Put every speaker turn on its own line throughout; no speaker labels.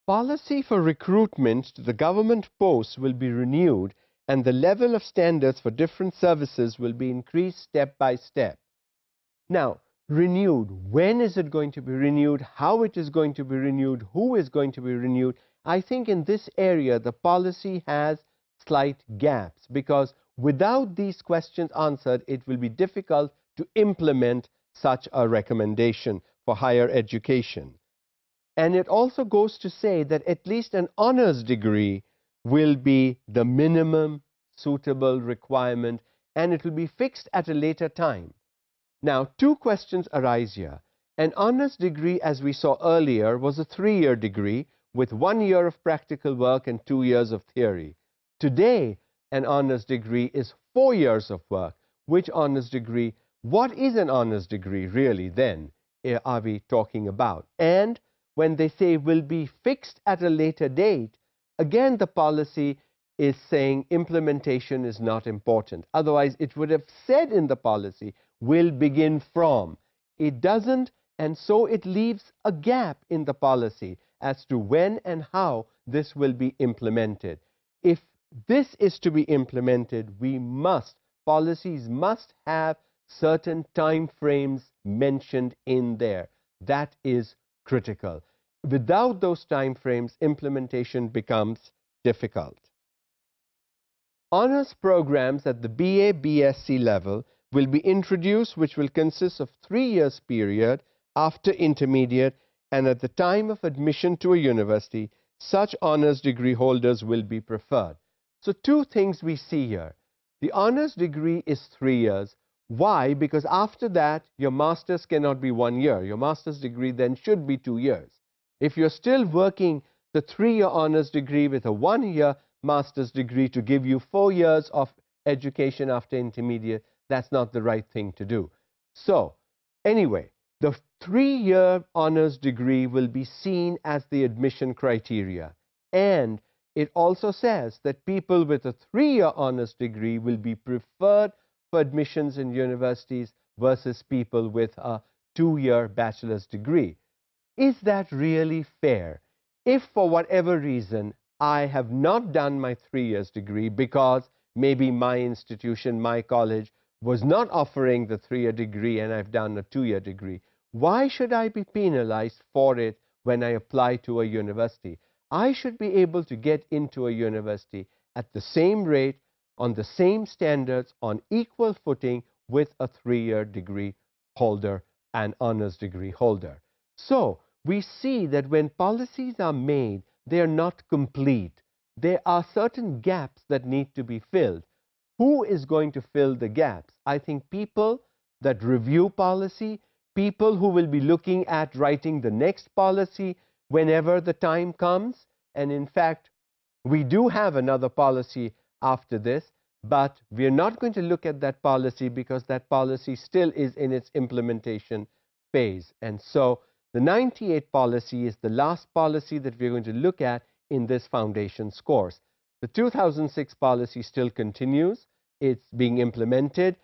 Policy for recruitment to the government posts will be renewed, and the level of standards for different services will be increased step by step. Now, renewed, when is it going to be renewed, how it is going to be renewed, who is going to be renewed? I think in this area the policy has slight gaps, because without these questions answered, it will be difficult to implement such a recommendation for higher education. And it also goes to say that at least an honors degree will be the minimum suitable requirement, and it will be fixed at a later time. Now, two questions arise here. An honors degree, as we saw earlier, was a 3-year degree with 1 year of practical work and 2 years of theory. Today, an honors degree is 4 years of work. Which honors degree? What is an honors degree really then are we talking about? And when they say will be fixed at a later date, again the policy is saying implementation is not important. Otherwise, it would have said in the policy, will begin from. It doesn't, and so it leaves a gap in the policy as to when and how this will be implemented. If this is to be implemented, policies must have certain time frames mentioned in there. That is critical. Without those time frames, implementation becomes difficult. Honors programs at the BA, BSc level will be introduced, which will consist of 3 years period after intermediate, and at the time of admission to a university, such honors degree holders will be preferred. So two things we see here. The honors degree is 3 years. Why? Because after that, your master's cannot be 1 year. Your master's degree then should be 2 years. If you're still working the 3-year honors degree with a 1-year master's degree to give you 4 years of education after intermediate, that's not the right thing to do. So, anyway, the 3-year honors degree will be seen as the admission criteria. And it also says that people with a 3-year honors degree will be preferred for admissions in universities versus people with a 2-year bachelor's degree. Is that really fair? If for whatever reason I have not done my 3 years degree because maybe my institution, my college, was not offering the 3-year degree and I've done a 2-year degree, why should I be penalized for it when I apply to a university? I should be able to get into a university at the same rate, on the same standards, on equal footing with a 3-year degree holder and honors degree holder. So, we see that when policies are made, they are not complete. There are certain gaps that need to be filled. Who is going to fill the gaps? I think people that review policy, people who will be looking at writing the next policy whenever the time comes. And in fact, we do have another policy after this, but we are not going to look at that policy because that policy still is in its implementation phase. And so the 98 policy is the last policy that we're going to look at in this foundations course. The 2006 policy still continues. It's being implemented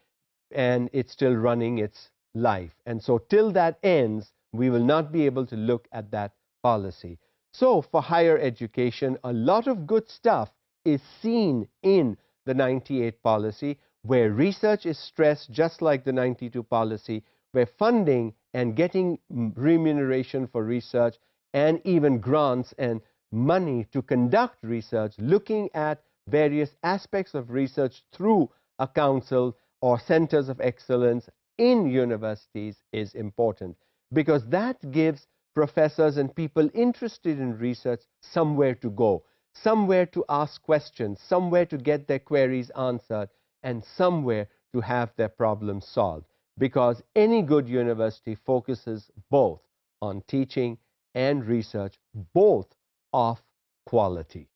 and it's still running its life. And so till that ends, we will not be able to look at that policy. So for higher education, a lot of good stuff is seen in the 98 policy, where research is stressed just like the 92 policy, where funding and getting remuneration for research and even grants and money to conduct research, looking at various aspects of research through a council or centers of excellence in universities is important, because that gives professors and people interested in research somewhere to go, somewhere to ask questions, somewhere to get their queries answered, and somewhere to have their problems solved. Because any good university focuses both on teaching and research, both of quality.